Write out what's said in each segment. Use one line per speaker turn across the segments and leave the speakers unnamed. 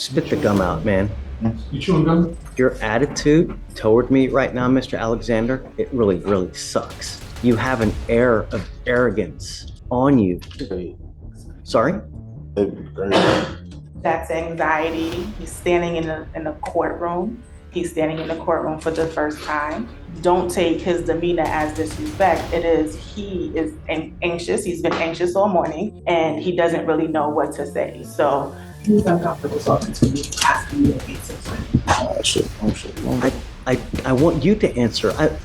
Spit the gum out, man.
You chewing gum?
Your attitude toward me right now, Mr. Alexander, it really, really sucks. You have an air of arrogance on you. Sorry?
That's anxiety. He's standing in the courtroom. He's standing in the courtroom for the first time. Don't take his demeanor as disrespect. It is he is anxious. He's been anxious all morning, and he doesn't really know what to say. So
He's uncomfortable talking to me, asking me to answer. Oh, shit.
I want you to answer.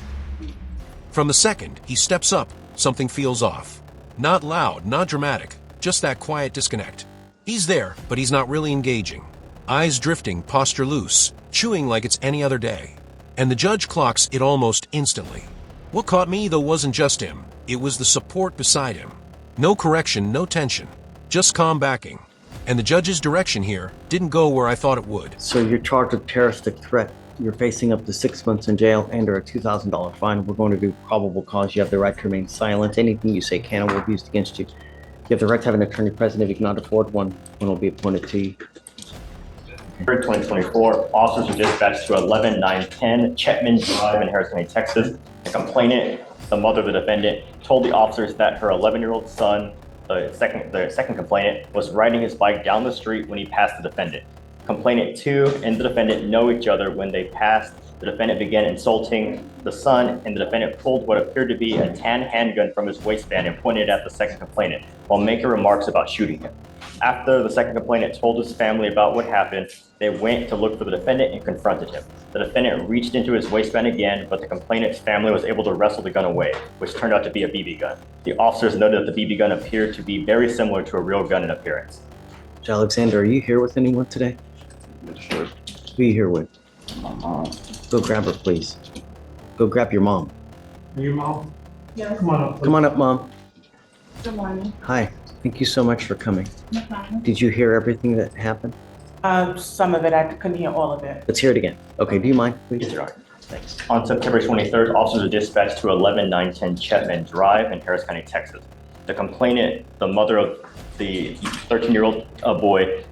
From the second he steps up, something feels off. Not loud, not dramatic, just that quiet disconnect. He's there, but he's not really engaging. Eyes drifting, posture loose, chewing like it's any other day. And the judge clocks it almost instantly. What caught me, though, wasn't just him. It was the support beside him. No correction, no tension, just calm backing. And the judge's direction here didn't go where I thought it would.
So you're charged with terroristic threat. You're facing up to 6 months in jail and or a $2,000 fine. We're going to do probable cause. You have the right to remain silent. Anything you say can or will be used against you. You have the right to have an attorney present. If you cannot afford one will be appointed to you.
2024, officers were dispatched to 11910 Chetman Drive in Harris County, Texas. The complainant, the mother of the defendant, told the officers that her 11-year-old son, the second complainant, was riding his bike down the street when he passed the defendant. Complainant 2 and the defendant know each other. When they passed, the defendant began insulting the son, and the defendant pulled what appeared to be a tan handgun from his waistband and pointed it at the second complainant while making remarks about shooting him. After the second complainant told his family about what happened, they went to look for the defendant and confronted him. The defendant reached into his waistband again, but the complainant's family was able to wrestle the gun away, which turned out to be a BB gun. The officers noted that the BB gun appeared to be very similar to a real gun in appearance.
Mr. Alexander, are you here with anyone today?
Sure.
Who are you here with?
My mom.
Go grab her, please. Go grab your mom.
Are your mom?
yeah.
Come on up.
Come on up, Mom.
Good morning.
Hi. Thank you so much for coming.
No problem.
Did you hear everything that happened?
Some of it, I couldn't hear all of it.
Let's hear it again. Okay, do you mind, please?
Yes, Your Honor.
Thanks.
On September 23rd, officers were dispatched to 11910 Chetman Drive in Harris County, Texas. The complainant, the mother of the 13-year-old boy,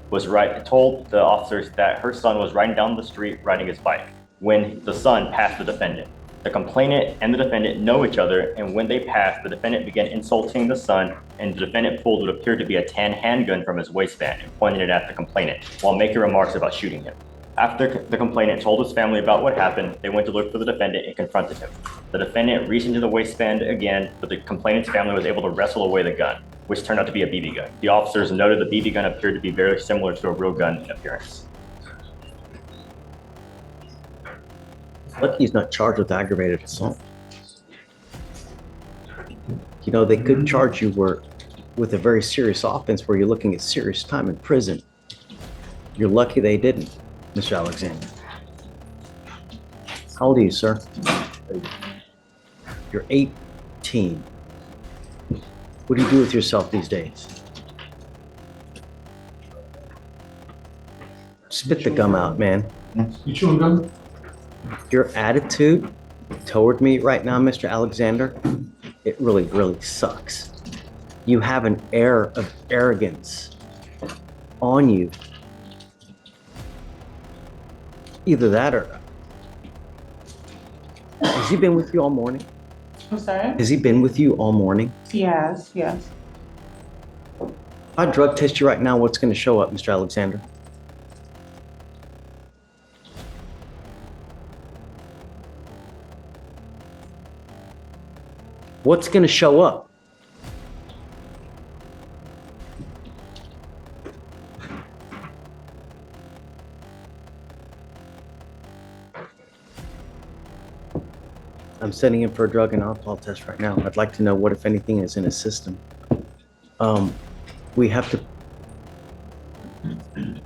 told the officers that her son was riding down the street riding his bike when the son passed the defendant. The complainant and the defendant know each other, and when they passed, the defendant began insulting the son, and the defendant pulled what appeared to be a tan handgun from his waistband and pointed it at the complainant while making remarks about shooting him. After the complainant told his family about what happened, they went to look for the defendant and confronted him. The defendant reached into the waistband again, but the complainant's family was able to wrestle away the gun, which turned out to be a BB gun. The officers noted the BB gun appeared to be very similar to a real gun in appearance.
Lucky he's not charged with aggravated assault. You know, they could charge you with a very serious offense where you're looking at serious time in prison. You're lucky they didn't, Mr. Alexander. How old are you, sir? You're 18. What do you do with yourself these days? Spit the gum out, man.
You chewing gum?
Your attitude toward me right now, Mr. Alexander, it really, really sucks. You have an air of arrogance on you. Either that or... Has he been with you all morning?
I'm sorry?
Has he been with you all morning?
Yes.
If I drug test you right now, what's going to show up, Mr. Alexander? What's going to show up? I'm sending him for a drug and alcohol test right now. I'd like to know what, if anything, is in his system. We have to...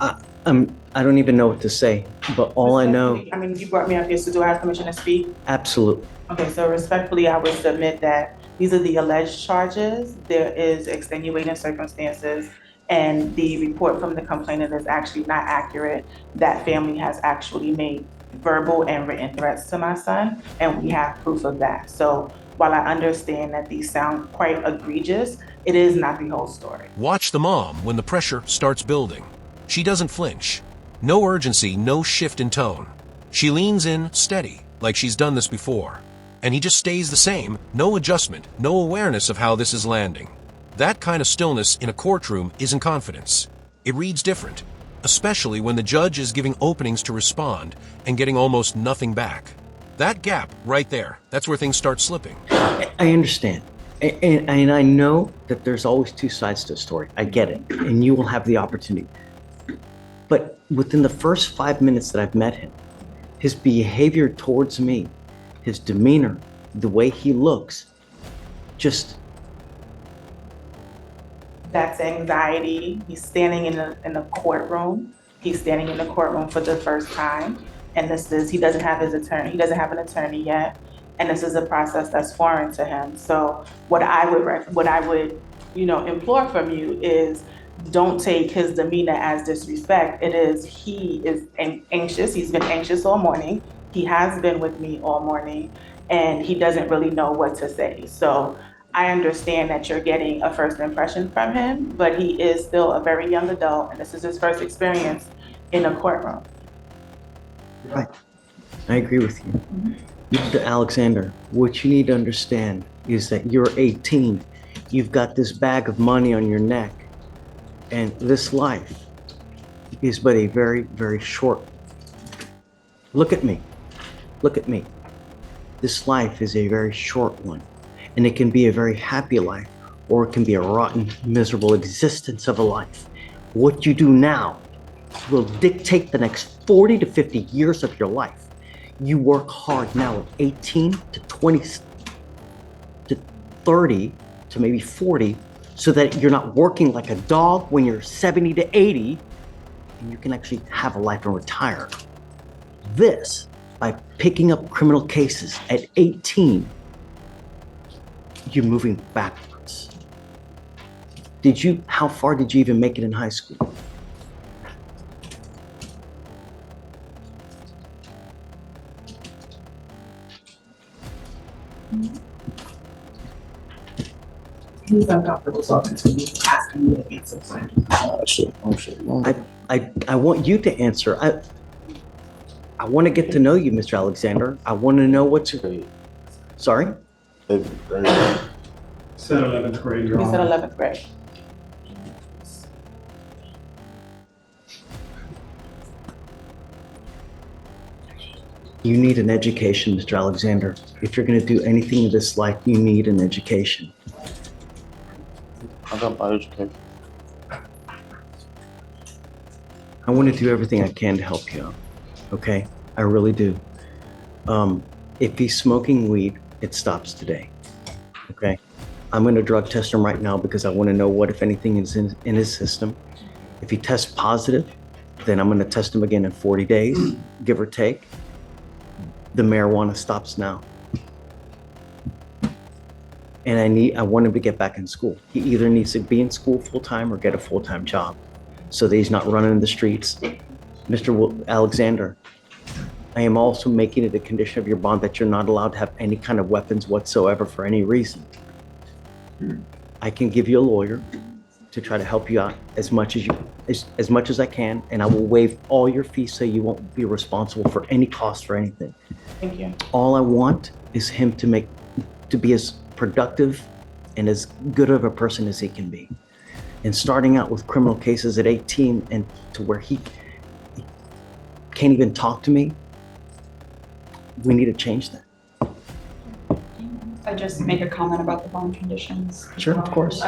I don't even know what to say, but all I know...
I mean, you brought me up here, so do I have permission to speak?
Absolutely.
Okay, so respectfully, I would submit that these are the alleged charges. There is extenuating circumstances, and the report from the complainant is actually not accurate. That family has actually made verbal and written threats to my son, and we have proof of that. So while I understand that these sound quite egregious, it is not the whole story.
Watch the mom when the pressure starts building. She doesn't flinch. No urgency, no shift in tone. She leans in, steady, like she's done this before. And he just stays the same, no adjustment, no awareness of how this is landing. That kind of stillness in a courtroom isn't confidence. It reads different, especially when the judge is giving openings to respond and getting almost nothing back. That gap right there, that's where things start slipping.
I understand. And I know that there's always two sides to a story. I get it. And you will have the opportunity. But within the first 5 minutes that I've met him, his behavior towards me, his demeanor, the way he looks, just...
That's anxiety. He's standing in the courtroom. He's standing in the courtroom for the first time. And he doesn't have his attorney. He doesn't have an attorney yet. And this is a process that's foreign to him. So what I would, implore from you is don't take his demeanor as disrespect. He is anxious. He's been anxious all morning. He has been with me all morning, and he doesn't really know what to say. So I understand that you're getting a first impression from him, but he is still a very young adult, and this is his first experience in a courtroom.
Right. I agree with you. Mr. Alexander, what you need to understand is that you're 18. You've got this bag of money on your neck, and this life is but a very, very short. Look at me. Look at me. This life is a very short one, and it can be a very happy life, or it can be a rotten, miserable existence of a life. What you do now will dictate the next 40 to 50 years of your life. You work hard now at 18 to 20 to 30 to maybe 40, so that you're not working like a dog when you're 70 to 80, and you can actually have a life and retire. This, by picking up criminal cases at 18, you're moving backwards. How far did you even make it in high school?
He's uncomfortable, so I'll continue asking you to answer questions.
I want you to answer. I want to get to know you, Mr. Alexander. I want to know what's... Sorry?
Said 11th grade, Your
He said
Honor.
11th grade.
You need an education, Mr. Alexander. If you're going to do anything in this life, you need an education.
I got my education.
I want to do everything I can to help you out. Okay? I really do. If he's smoking weed, it stops today. Okay? I'm going to drug test him right now because I want to know what, if anything, is in his system. If he tests positive, then I'm going to test him again in 40 days, give or take. The marijuana stops now. And I want him to get back in school. He either needs to be in school full-time or get a full-time job so that he's not running in the streets. Mr. Alexander, I am also making it a condition of your bond that you're not allowed to have any kind of weapons whatsoever for any reason. I can give you a lawyer to try to help you out as much as I can, and I will waive all your fees so you won't be responsible for any cost for anything.
Thank you.
All I want is him to be as productive and as good of a person as he can be. And starting out with criminal cases at 18 and to where he can't even talk to me, we need to change that.
I just make a comment about the bond conditions.
Sure, of course.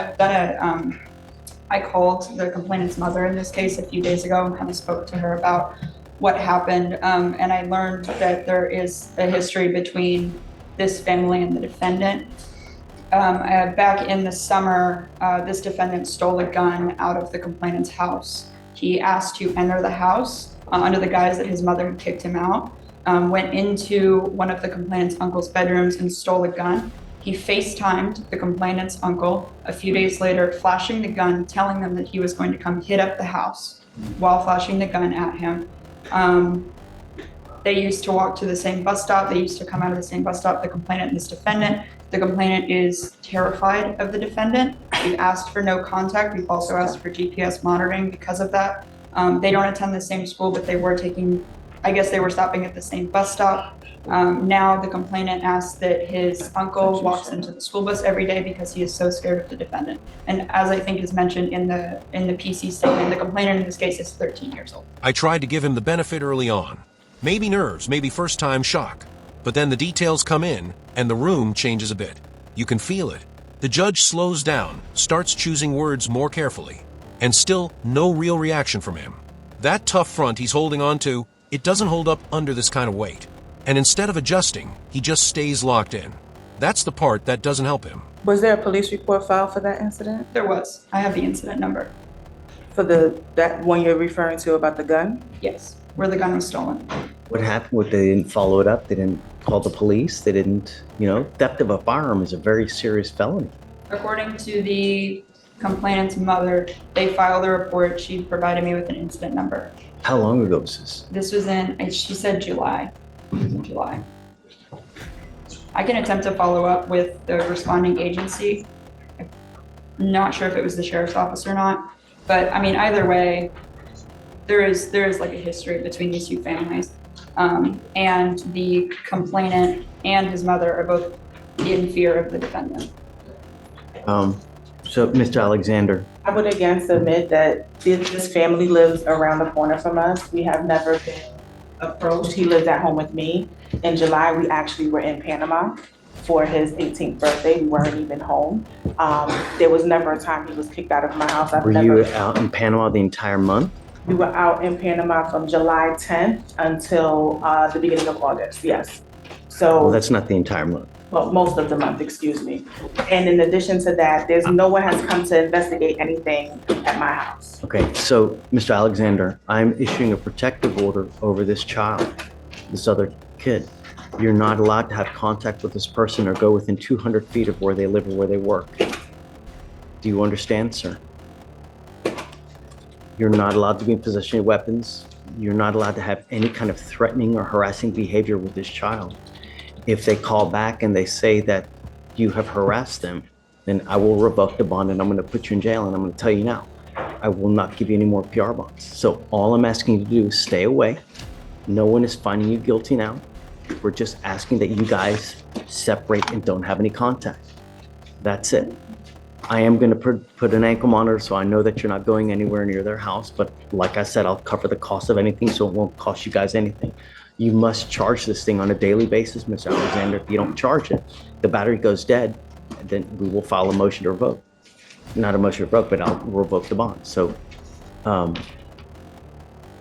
I called the complainant's mother in this case a few days ago and kind of spoke to her about what happened. And I learned that there is a history between this family and the defendant. Back in the summer, this defendant stole a gun out of the complainant's house. He asked to enter the house under the guise that his mother had kicked him out, went into one of the complainant's uncle's bedrooms and stole a gun. He FaceTimed the complainant's uncle a few days later, flashing the gun, telling them that he was going to come hit up the house while flashing the gun at him. They used to walk to the same bus stop. They used to come out of the same bus stop, the complainant and this defendant. The complainant is terrified of the defendant. We've asked for no contact. We've also asked for GPS monitoring because of that. They don't attend the same school, but they were I guess they were stopping at the same bus stop. Now the complainant asks that his uncle walks into the school bus every day because he is so scared of the defendant. And as I think is mentioned in the PC statement, the complainant in this case is 13 years old.
I tried to give him the benefit early on. Maybe nerves, maybe first-time shock. But then the details come in, and the room changes a bit. You can feel it. The judge slows down, starts choosing words more carefully. And still, no real reaction from him. That tough front he's holding on to, it doesn't hold up under this kind of weight. And instead of adjusting, he just stays locked in. That's the part that doesn't help him.
Was there a police report filed for that incident?
There was. I have the incident number.
For that one you're referring to about the gun?
Yes, where the gun was stolen.
What happened? They didn't follow it up. They didn't call the police. They didn't, theft of a firearm is a very serious felony.
According to the complainant's mother, they filed a report. She provided me with an incident number.
How long ago was this?
This was she said July. It was in July. I can attempt to follow up with the responding agency. I'm not sure if it was the sheriff's office or not, but I mean, either way, there is like a history between these two families. And the complainant and his mother are both in fear of the defendant.
So, Mr. Alexander,
I would again submit that this family lives around the corner from us. We have never been approached. He lives at home with me. In July, we actually were in Panama for his 18th birthday. We weren't even home. There was never a time he was kicked out of my house.
were you out in Panama the entire month?
We were out in Panama from July 10th until the beginning of August, yes. So.
Well, that's not the entire month.
Well, most of the month, excuse me. And in addition to that, no one has come to investigate anything at my house.
Okay, so, Mr. Alexander, I'm issuing a protective order over this child, this other kid. You're not allowed to have contact with this person or go within 200 feet of where they live or where they work. Do you understand, sir? You're not allowed to be in possession of weapons. You're not allowed to have any kind of threatening or harassing behavior with this child. If they call back and they say that you have harassed them, then I will revoke the bond and I'm going to put you in jail. And I'm going to tell you now, I will not give you any more PR bonds. So all I'm asking you to do is stay away. No one is finding you guilty now. We're just asking that you guys separate and don't have any contact. That's it. I am going to put an ankle monitor so I know that you're not going anywhere near their house. But like I said, I'll cover the cost of anything so it won't cost you guys anything. You must charge this thing on a daily basis, Mr. Alexander. If you don't charge it, the battery goes dead, and then we will file a motion to revoke. Not a motion to revoke, but I'll revoke the bond. So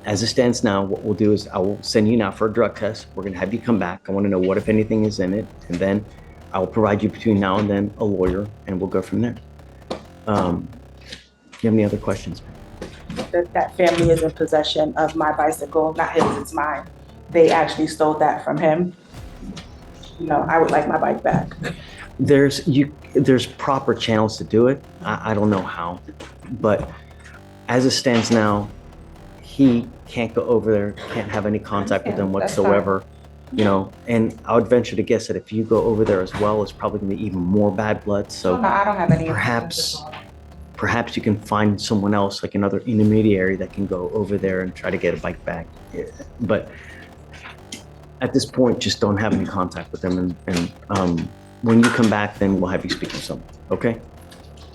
as it stands now, what we'll do is I will send you now for a drug test. We're going to have you come back. I want to know what, if anything, is in it. And then I will provide you between now and then a lawyer, and we'll go from there. Do you have any other questions?
That family is in possession of my bicycle, not his, it's mine. They actually stole that from him. I would like my bike back.
There's proper channels to do it. I don't know how, but as it stands now, he can't go over there, can't have any contact with them whatsoever. And I would venture to guess that if you go over there as well, it's probably going to be even more bad blood. So
No, I don't have any.
perhaps you can find someone else, like another intermediary, that can go over there and try to get a bike back. But at this point, just don't have any contact with them. And when you come back, then we'll have you speak to someone. Okay?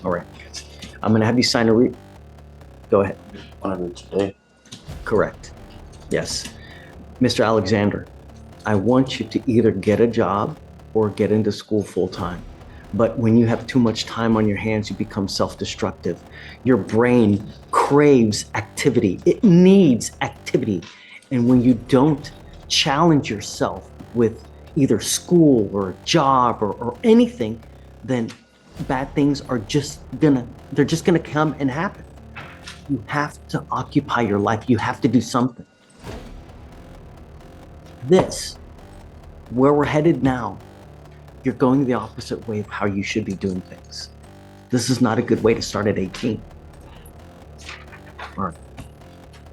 All right. I'm going to have you sign a Go ahead.
Today.
Correct. Yes. Mr. Alexander, I want you to either get a job or get into school full time. But when you have too much time on your hands, you become self-destructive. Your brain craves activity. It needs activity. And when you don't challenge yourself with either school or a job or anything, then bad things are just gonna come and happen. You have to occupy your life. You have to do something. Where we're headed now, you're going the opposite way of how you should be doing things. This is not a good way to start at 18. All right,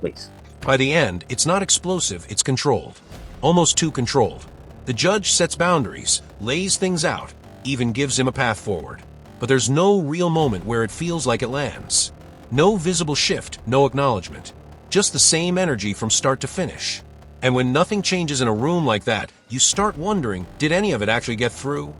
please.
By the end, it's not explosive, it's controlled. Almost too controlled. The judge sets boundaries, lays things out, even gives him a path forward. But there's no real moment where it feels like it lands. No visible shift, no acknowledgement. just the same energy from start to finish. And when nothing changes in a room like that, you start wondering, did any of it actually get through?